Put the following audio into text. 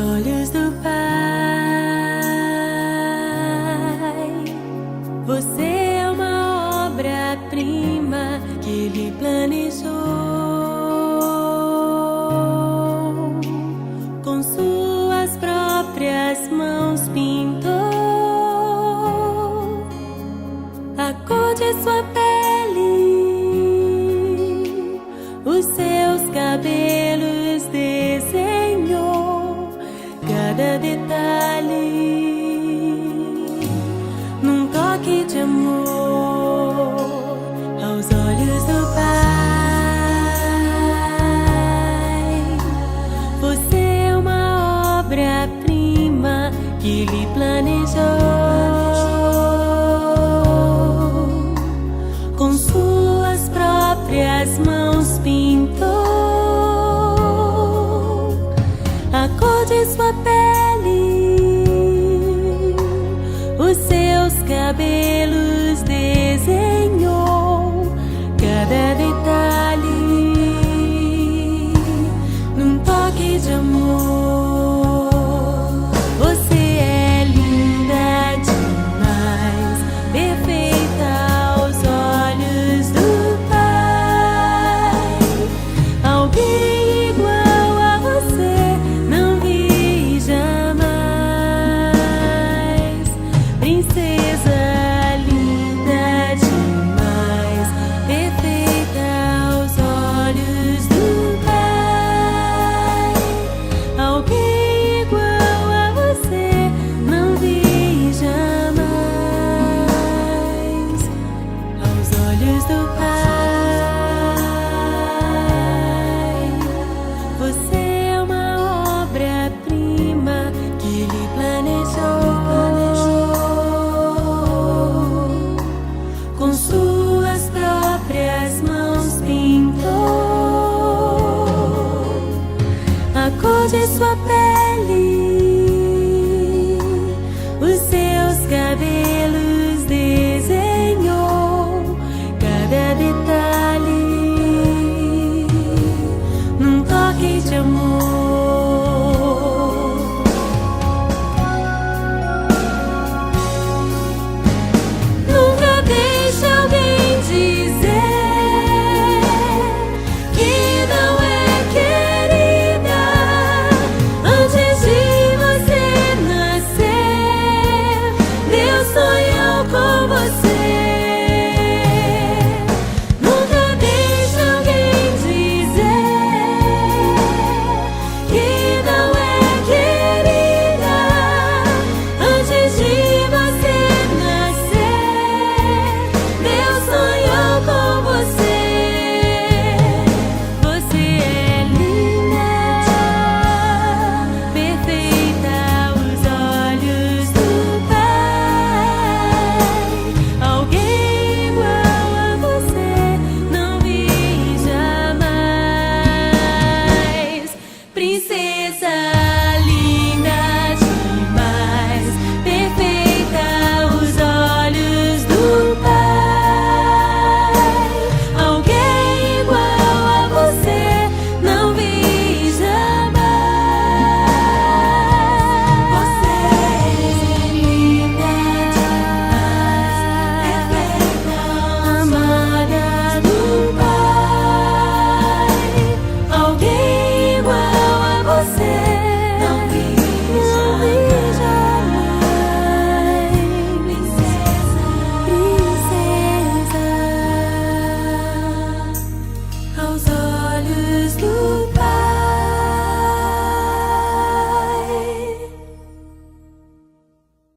olhos do Pai. Você é uma obra-prima que Ele planejou. Com suas próprias mãos pintou a cor de sua pele, os seus cabelos desenhou, cada detalhe num toque de amor aos olhos do Pai. Você é uma obra-prima que Ele planejou. Com suas próprias mãos pintou a cor de sua pele, os seus cabelos desenhou, cada detalhe num toque de amor. Você é linda demais, perfeita aos olhos do Pai. Alguém igual a você não vi jamais. Princesa linda demais, perfeita aos olhos do Pai. Alguém igual a você não vi jamais aos olhos do Pai. Você é uma obra-prima que Ele planejou. Com suas próprias mãos pintou a cor de sua pele,